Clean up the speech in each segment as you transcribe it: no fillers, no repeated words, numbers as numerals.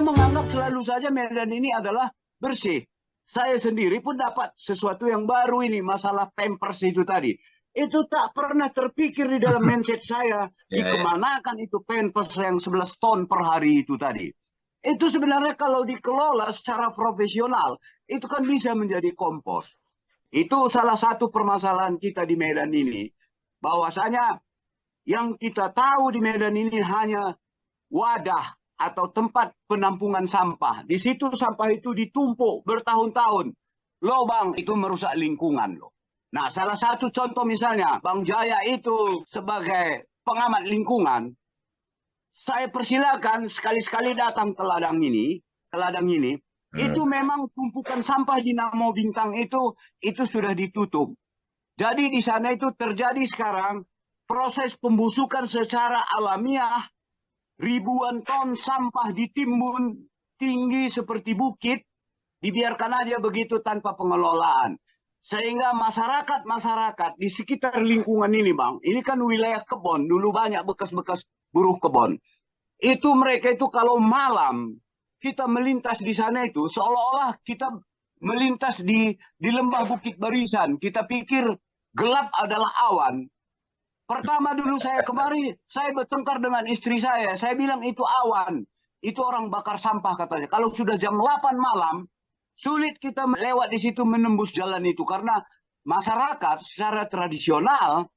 Saya menganggap selalu saja Medan ini adalah bersih. Saya sendiri pun dapat sesuatu yang baru ini, masalah Pampers itu tadi. Itu tak pernah terpikir di dalam mindset saya, dikemanakan itu Pampers yang 11 ton per hari itu tadi. Itu sebenarnya kalau dikelola secara profesional, itu kan bisa menjadi kompos. Itu salah satu permasalahan kita di Medan ini. Bahwasanya yang kita tahu di Medan ini hanya wadah atau tempat penampungan sampah. Di situ sampah itu ditumpuk bertahun-tahun. Loh Bang, itu merusak lingkungan loh. Nah, salah satu contoh misalnya, Bang Jaya itu sebagai pengamat lingkungan, saya persilakan sekali-sekali datang ke ladang ini, itu memang tumpukan sampah di Namo Bintang itu sudah ditutup. Jadi di sana itu terjadi sekarang proses pembusukan secara alamiah, ribuan ton sampah ditimbun tinggi seperti bukit, dibiarkan aja begitu tanpa pengelolaan. Sehingga masyarakat di sekitar lingkungan ini Bang, ini kan wilayah kebon, dulu banyak bekas-bekas buruh kebon. Itu mereka itu kalau malam kita melintas di sana itu seolah-olah kita melintas di lembah Bukit Barisan. Kita pikir gelap adalah awan. Pertama dulu saya kemari, saya bertengkar dengan istri saya. Saya bilang itu awan, itu orang bakar sampah katanya. Kalau sudah jam 8 malam, sulit kita lewat di situ menembus jalan itu. Karena masyarakat secara tradisional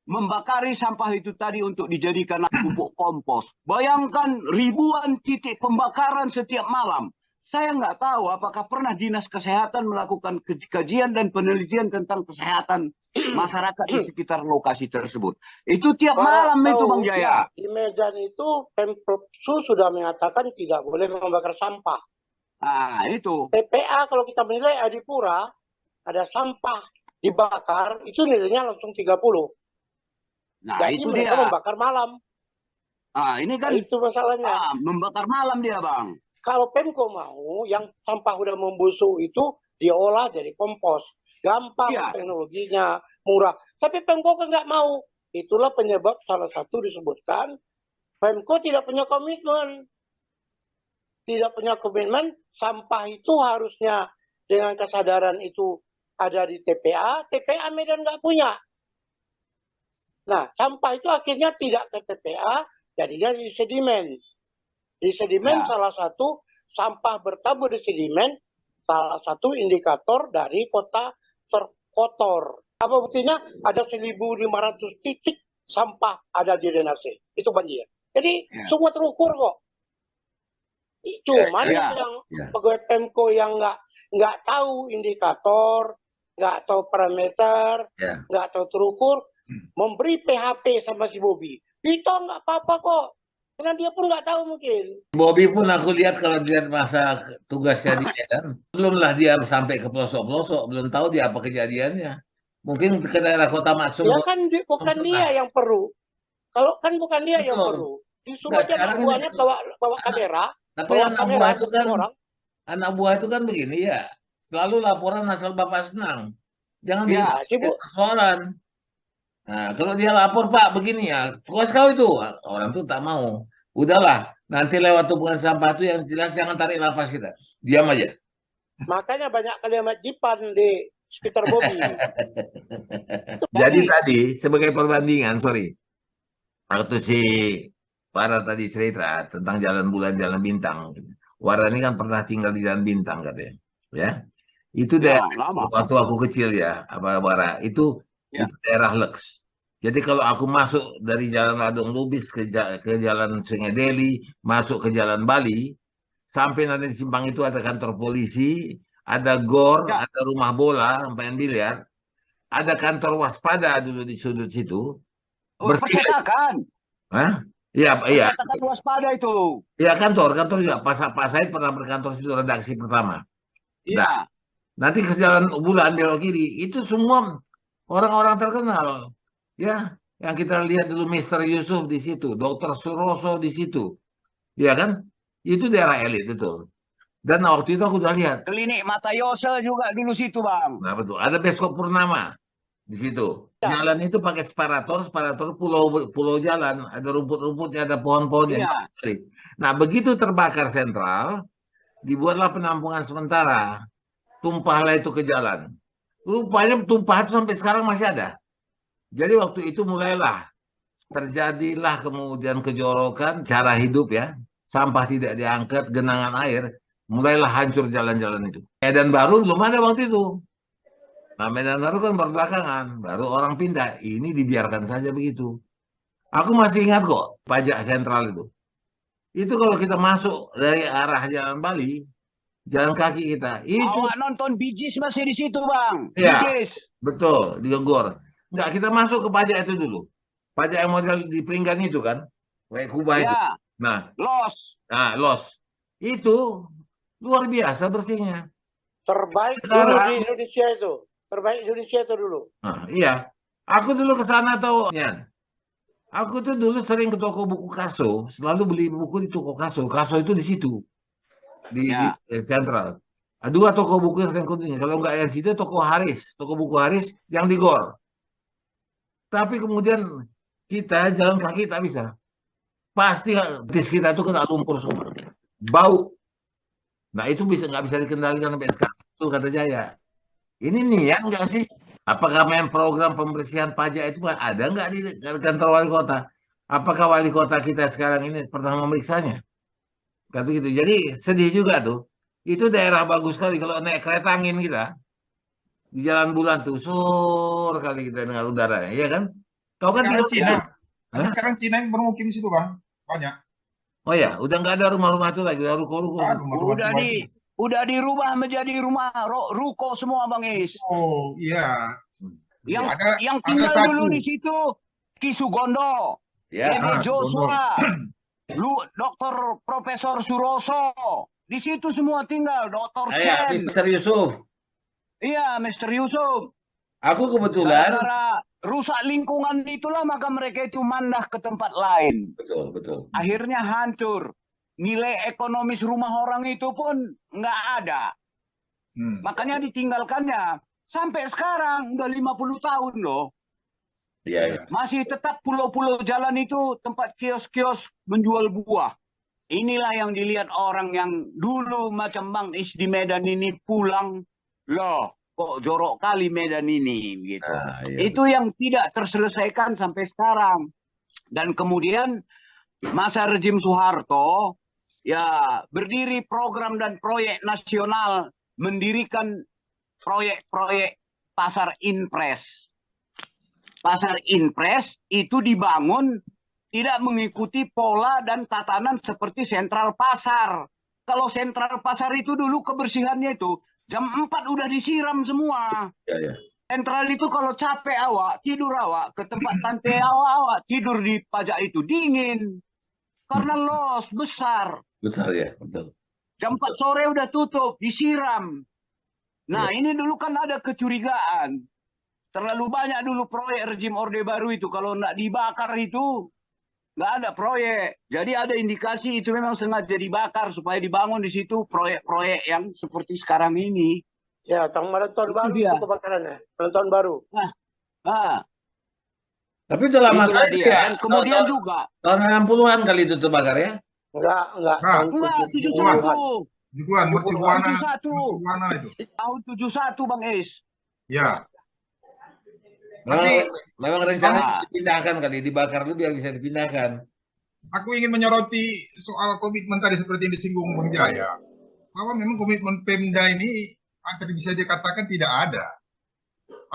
membakari sampah itu tadi untuk dijadikan pupuk kompos. Bayangkan ribuan titik pembakaran setiap malam. Saya nggak tahu apakah pernah Dinas Kesehatan melakukan kajian dan penelitian tentang kesehatan masyarakat di sekitar lokasi tersebut. Itu tiap malam itu Bang Jaya. Di Medan itu Pemprov sudah mengatakan tidak boleh membakar sampah. Nah, itu. TPA kalau kita menilai Adipura ada sampah dibakar, itu nilainya langsung 30. Nah, jadi itu mereka dia membakar malam. Ah, ini kan itu masalahnya. Membakar malam dia, Bang. Kalau Pemko mau yang sampah udah membusuk itu diolah jadi kompos. Gampang teknologinya, murah. Tapi Pemko kan nggak mau. Itulah penyebab salah satu disebutkan Pemko tidak punya komitmen. Tidak punya komitmen, sampah itu harusnya dengan kesadaran itu ada di TPA, TPA Medan nggak punya. Nah, sampah itu akhirnya tidak ke TPA, jadinya di sedimen. Di sedimen salah satu sampah bertabur di sedimen, salah satu indikator dari kota terkotor. Apa buktinya? Ada 1.500 titik sampah ada di drainase. Itu banjir. Jadi semua terukur kok. Cuman yang pegawai Pemko yang nggak tahu indikator, nggak tahu parameter, nggak tahu terukur, memberi PHP sama si Bobi. Itu nggak apa-apa kok. Karena dia pun nggak tahu mungkin. Bobi pun aku lihat kalau lihat masa tugasnya di Medan, belumlah dia sampai ke pelosok-pelosok, belum tahu dia apa kejadiannya. Mungkin ke daerah Kota Maksum. Ya kan bukan dia yang perlu. Kalau kan bukan dia yang perlu. Disuruh aja anak buahnya bawa kamera. Tapi anak buah itu kan begini ya. Selalu laporan asal Bapak senang. Jangan bikin persoalan. Nah, kalau dia lapor Pak begini ya, tugas kau itu orang tuh tak mau. Udahlah, nanti lewat tumpukan sampah itu yang jelas jangan tarik nafas kita. Diam aja. Makanya banyak kalimat jipan di sekitar Bobi. Jadi tadi sebagai perbandingan, waktu si Para tadi cerita tentang jalan bulan, jalan bintang. Wara ini kan pernah tinggal di jalan bintang katanya, ya. Itu daerah waktu aku kecil ya, Wara itu daerah Leks. Jadi kalau aku masuk dari Jalan Ladong Lubis ke Jalan Sungai Deli, masuk ke Jalan Bali, sampai nanti di simpang itu ada kantor polisi, ada gor, ada rumah bola, main biliar, ada kantor waspada dulu di sudut situ. Percetakan. Hah? Iya. Percetakan waspada itu. Iya kantor juga. Pak Said pernah berkantor situ redaksi pertama. Iya. Nah, nanti ke Jalan Bulan belok kiri itu semua orang-orang terkenal. Ya, yang kita lihat dulu Mr. Yusuf di situ, Dr. Suroso di situ. Iya kan? Itu daerah elit itu. Dan waktu itu aku udah lihat. Klinik Mata Yose juga dulu situ, Bang. Nah, betul. Ada Beskop Purnama. di situ. Jalan itu pakai separator pulau jalan, ada rumput-rumputnya, ada pohon-pohonnya. Iya. Nah, begitu terbakar sentral, dibuatlah penampungan sementara. Tumpahlah itu ke jalan. Rupanya tumpah itu sampai sekarang masih ada. Jadi waktu itu mulailah terjadilah kemudian kejorokan cara hidup ya. Sampah tidak diangkat, genangan air. Mulailah hancur jalan-jalan itu. Medan Baru belum ada waktu itu. Nah, Medan Baru kan baru belakangan. Baru orang pindah. Ini dibiarkan saja begitu. Aku masih ingat kok pajak sentral itu. Itu kalau kita masuk dari arah Jalan Bali, jalan kaki kita. Itu Awak nonton Bee Gees masih di situ, Bang. ya, Bee Gees. betul, di Gor. Enggak, kita masuk ke pajak itu dulu. Pajak yang model di Peringgan itu kan. Kayak Kubah itu. Ya, Nah, Los. itu luar biasa bersihnya. Terbaik dulu Sekarang- di Indonesia itu. Terbaik Indonesia itu dulu. Nah, iya. Aku dulu ke sana tahu, Yan. Aku tuh dulu sering ke toko buku Kaso, selalu beli buku di toko Kaso. Kaso itu di situ, di Ya. Sentral. Dua toko buku yang saya kunjungi. Kalau nggak yang situ, toko Haris, toko buku Haris yang di Gor. Tapi kemudian kita jalan kaki tak bisa. Pasti tis kita itu kena lumpur semua, bau. Nah itu nggak bisa dikendalikan sampai sekarang. Itu kata Jaya. Ini niat nggak sih? Apakah memang program pembersihan pajak itu ada nggak di kantor wali kota? Apakah wali kota kita sekarang ini pernah memeriksanya? Tapi gitu. Jadi sedih juga tuh. Itu daerah bagus sekali kalau naik kereta angin kita di Jalan Bulan tuh sur kali kita dengar udaranya, iya kan? Kau kan Sekarang tinggal Cina. situ. Ada Hah? sekarang Cina yang bermukim di situ, Bang. Banyak. Oh ya, udah nggak ada rumah-rumah itu lagi, udah ruko-ruko. Rumah-rumah tua itu. Udah dirubah menjadi rumah ruko semua, Bang Is. Oh, iya. Yang Ada- yang ada tinggal satu. dulu di situ Kisugondo, Ya, Bebe Ah, Joshua, Dr. Profesor Suroso. Di situ semua tinggal, Dr. ya, Chen. Mr. Yusuf. Iya, Mr. Yusuf. Aku kebetulan, Gara-gara rusak lingkungan itulah maka mereka itu mandah ke tempat lain. betul. Akhirnya hancur. Nilai ekonomis rumah orang itu pun nggak ada. Makanya ditinggalkannya. Sampai sekarang udah 50 tahun loh. Iya. Masih tetap pulau-pulau jalan itu tempat kios-kios menjual buah. Inilah yang dilihat orang yang dulu macam Bang Is di Medan ini pulang. Loh, kok jorok kali Medan ini gitu. Nah, iya. Itu yang tidak terselesaikan sampai sekarang. Dan kemudian masa rejim Soeharto ya berdiri program dan proyek nasional, mendirikan proyek-proyek pasar impres. Pasar impres itu dibangun tidak mengikuti pola dan tatanan seperti sentral pasar. Kalau sentral pasar itu dulu kebersihannya itu jam 4 udah disiram semua. Ya. Sentral itu kalau capek awak, tidur awak, ke tempat tante awak tidur di pajak itu dingin. Karena los besar. Betul ya, betul. Jam 4 sore udah tutup, disiram. Nah ini dulu kan ada kecurigaan. Terlalu banyak dulu proyek rejim Orde Baru itu. Kalau nggak dibakar itu, nggak ada proyek. Jadi ada indikasi itu memang sengaja dibakar supaya dibangun di situ proyek-proyek yang seperti sekarang ini. Ya, tahun baru dia. itu kebakarannya. Tahun baru. Nah, Tapi udah lama itulah kali dia. ya. Dan kemudian juga, Tahun 60-an kali itu terbakar ya. Enggak. Nah, Tahun enggak, 70-an. 71. Jujuan, mercubuana. 71. Mercubuana itu. Tahun 71, Bang Is. Ya. Memang rencananya dipindahkan kali, dibakar dulu biar bisa dipindahkan. Aku ingin menyoroti soal komitmen tadi seperti yang disinggung Bang Jaya. Bahwa memang komitmen Pemda ini akan bisa dikatakan tidak ada.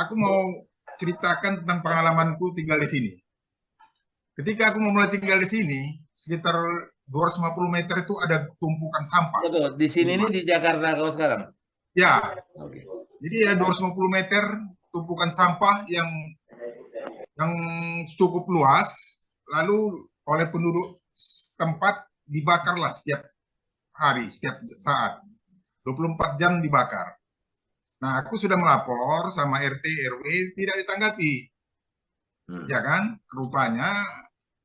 Aku mau ceritakan tentang pengalamanku tinggal di sini. Ketika aku mulai tinggal di sini, sekitar 250 meter itu ada tumpukan sampah. Betul, di sini nih di Jakarta kau sekarang. Ya, Oke. jadi ada 250 meter tumpukan sampah yang cukup luas, lalu oleh penduduk tempat dibakarlah setiap hari, setiap saat. 24 jam dibakar. Nah, aku sudah melapor sama RT, RW, tidak ditanggapi. Ya kan? Rupanya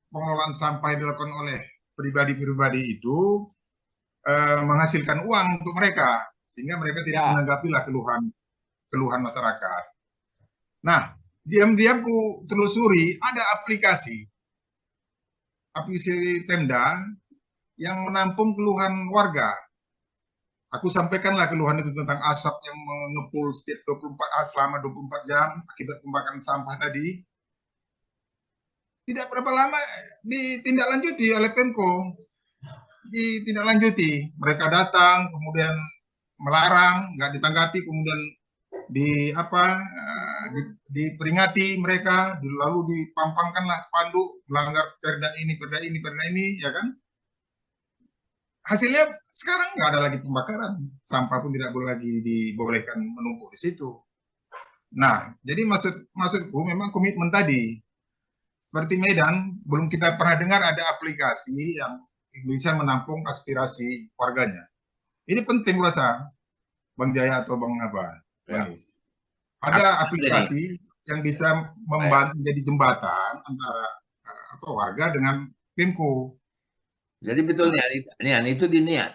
pengelolaan sampah yang dilakukan oleh pribadi-pribadi itu menghasilkan uang untuk mereka. Sehingga mereka tidak menanggapilah keluhan masyarakat. Nah, Diam-diam ku telusuri ada aplikasi Pemda yang menampung keluhan warga. Aku sampaikanlah keluhan itu tentang asap yang mengepul setiap 24 selama 24 jam akibat pembakaran sampah tadi. Tidak berapa lama ditindaklanjuti oleh Pemko. Ditindaklanjuti. Mereka datang, kemudian melarang, nggak ditanggapi, kemudian diperingati mereka, lalu dipampangkanlah spanduk melanggar perda ini, ya kan? Hasilnya sekarang nggak ada lagi pembakaran, sampah pun tidak boleh lagi dibolehkan menumpuk di situ. Nah, jadi maksudku memang komitmen tadi. Seperti Medan, belum kita pernah dengar ada aplikasi yang bisa menampung aspirasi warganya. Ini penting rasa, Bang Jaya atau Bang apa? Ya. Ada aplikasi yang bisa membantu jadi jembatan antara warga dengan Pemko. Jadi betul Nian, itu diniat.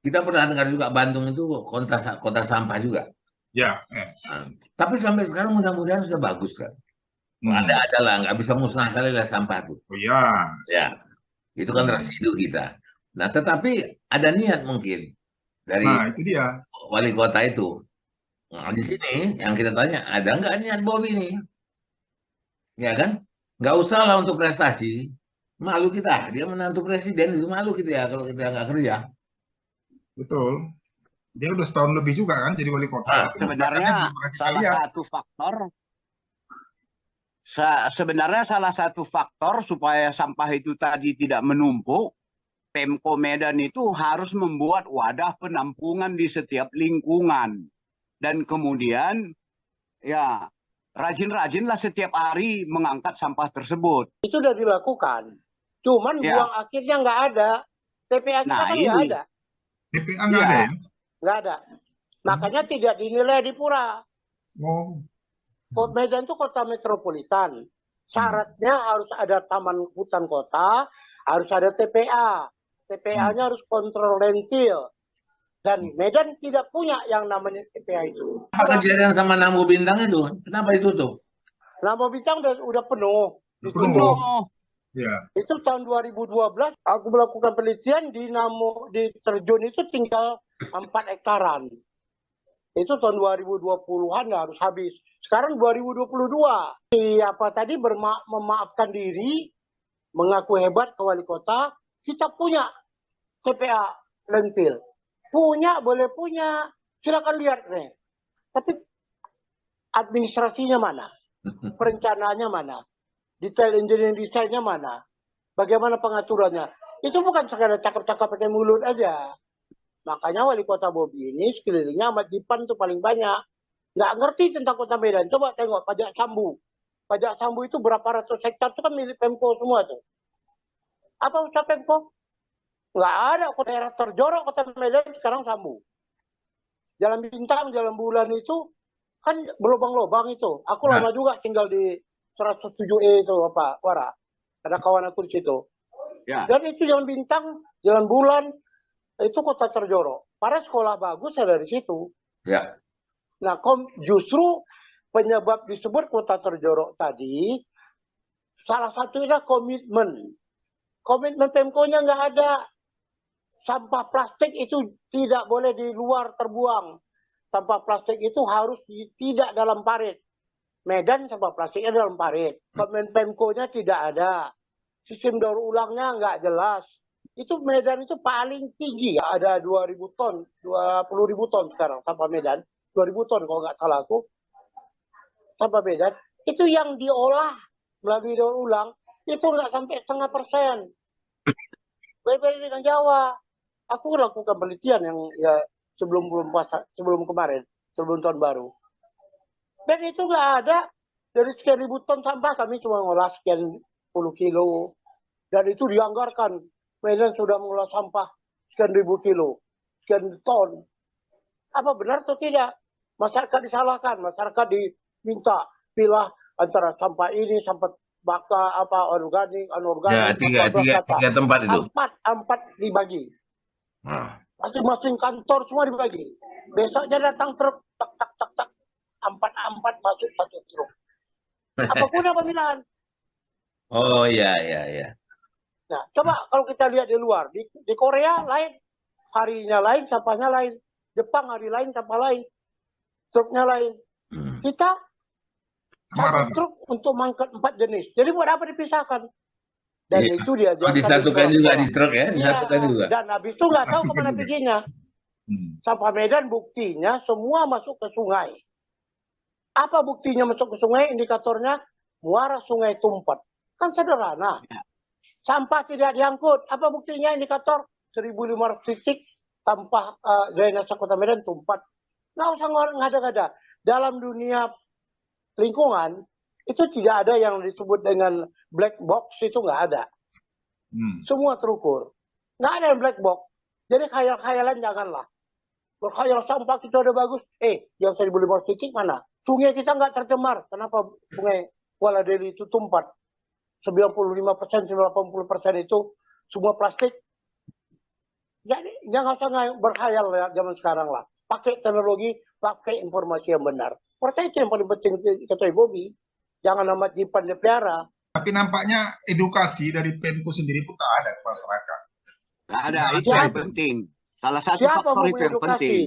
Kita pernah dengar juga Bandung itu kota sampah juga. Ya. Nah, tapi sampai sekarang mudah-mudahan sudah bagus kan. Ada lah, nggak bisa musnah kali lah sampah itu. Oh ya. Ya, itu kan residu kita. Nah, tetapi ada niat mungkin dari itu dia. wali kota itu. Nah, di sini yang kita tanya, ada nggak niat Bobi ini? Ya kan? Nggak usah lah untuk prestasi. Malu kita, dia menantu presiden itu malu kita ya kalau kita nggak kerja. Betul. Dia udah setahun lebih juga kan jadi wali kota. Sebenarnya salah satu faktor supaya sampah itu tadi tidak menumpuk, Pemko Medan itu harus membuat wadah penampungan di setiap lingkungan. Dan kemudian ya rajin-rajinlah setiap hari mengangkat sampah tersebut. Itu sudah dilakukan. Cuman buang akhirnya nggak ada. TPA kita kan nggak ada. TPA nggak ada ya? Nggak ada. Makanya tidak dinilai di Pura. Medan itu kota metropolitan. Syaratnya harus ada taman hutan kota, harus ada TPA. TPA-nya harus kontrol lentil. Dan Medan tidak punya yang namanya TPA itu. Apa kejadian sama Nambu Bintang itu? Kenapa ditutup? Nambu Bintang udah penuh. Ya. Itu tahun 2012 aku melakukan penelitian di terjun itu tinggal 4 hektaran. Itu tahun 2020-an harus habis. Sekarang 2022. Siapa tadi memaafkan diri, mengaku hebat ke wali kota, kita punya TPA lentil. Punya, boleh punya. Silakan lihat nih. Tapi administrasinya mana? Perencanaannya mana? Detail engineering desainnya mana? Bagaimana pengaturannya? Itu bukan sekadar cakap-cakap pakai mulut aja. Makanya wali kota Bobi ini sekelilingnya Ahmad Dipan itu paling banyak. Nggak ngerti tentang kota Medan. Coba tengok pajak Sambu. Pajak Sambu itu berapa ratus hektar itu kan milik Pemko semua tuh. Apa usaha Pemko? Nggak ada. Daerah terjorok kota Medan sekarang Sambu. Jalan Bintang, Jalan Bulan itu kan berlubang-lubang itu. Aku lama juga tinggal di 107E itu apa, Wara. Ada kawan aku di situ. Ya. Dan itu Jalan Bintang, Jalan Bulan, itu kota terjorok. Para sekolah bagus ada di situ. Ya. Nah, justru penyebab disebut kota terjorok tadi, salah satunya komitmen. Komitmen Pemko-nya nggak ada. Sampah plastik itu tidak boleh di luar terbuang. Sampah plastik itu harus tidak dalam parit. Medan sampah plastiknya dalam parit. Komitmen Pemko-nya tidak ada. Sistem daur ulangnya nggak jelas. Itu Medan itu paling tinggi. Ada 2.000 ton, 20.000 ton sekarang sampah Medan. 2.000 ton kalau nggak salah aku. Sampah Medan. Itu yang diolah melalui daur ulang. Itu nggak sampai 0,5%. Beda dengan Jawa. Aku lakukan penelitian yang ya sebelum kemarin, sebelum tahun baru. Dan itu nggak ada. Dari sekian ribu ton sampah kami cuma ngolah sekian puluh kilo. Dan itu dianggarkan. Medan sudah mengolah sampah sekian ribu kilo. Sekian ton. Apa benar atau tidak? Masyarakat disalahkan. Masyarakat diminta pilih antara sampah ini, sampah baka, apa organik, anorganik. Ya, tiga tempat itu. Empat dibagi. Masing-masing kantor semua dibagi. Besoknya datang truk, tak. Empat masuk satu truk. Apapun pemilihan. Oh iya, iya, iya. Nah, coba kalau kita lihat di luar, di Korea lain, harinya lain, sampahnya lain. Jepang hari lain, sampah lain. Truknya lain. Kita satu truk untuk mengangkat 4 jenis. Jadi buat apa dipisahkan? Dan Iya. itu dia Oh, disatukan juga di truk ya? Iya, Disatukan juga. dan habis itu nggak tahu kemana juga. perginya. Sampah Medan buktinya semua masuk ke sungai. Apa buktinya masuk ke sungai? Indikatornya muara sungai Tumpat. Kan sederhana. Sampah tidak diangkut. Apa buktinya? Indikator 1.500 titik sampah drainase Kota Medan Tumpat. Nggak usah ngada-ngada. Dalam dunia lingkungan itu tidak ada yang disebut dengan black box, itu nggak ada. Semua terukur. Nggak ada yang black box. Jadi khayal-khayalan janganlah. Berkhayal sampah kita udah bagus. Yang 1.500 titik mana? Sungai kita nggak tercemar. Kenapa sungai Kuala Deli itu Tumpat? 95%, 80% itu semua plastik. Jadi jangan usah berkhayal ya, zaman sekarang lah. Pakai teknologi, pakai informasi yang benar. Percaya itu yang paling penting, kata Bobby. Jangan amat simpan dia pelihara. Tapi nampaknya edukasi dari Pemko sendiri pun tak ada ke masyarakat. Nggak ada, itu yang penting. Salah satu Siapa faktor mau itu yang penting.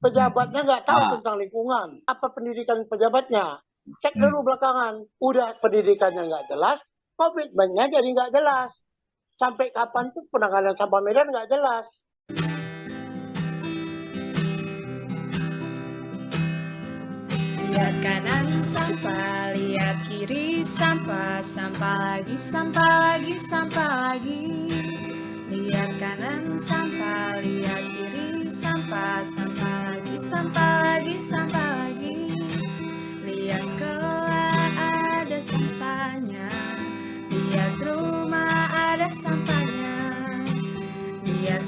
Pejabatnya nggak tahu tentang lingkungan. Apa pendidikan pejabatnya? Cek dulu belakangan. Udah pendidikannya nggak jelas, komitmennya jadi nggak jelas. Sampai kapan tuh penanganan sampah Medan nggak jelas. Lihat kanan sampah, lihat kiri sampah, sampah lagi, sampah lagi, sampah lagi. Lihat kanan sampah, lihat kiri sampah, sampah lagi, sampah lagi, sampah lagi. Lihat sekolah ada sampahnya, lihat rumah ada sampahnya, lihat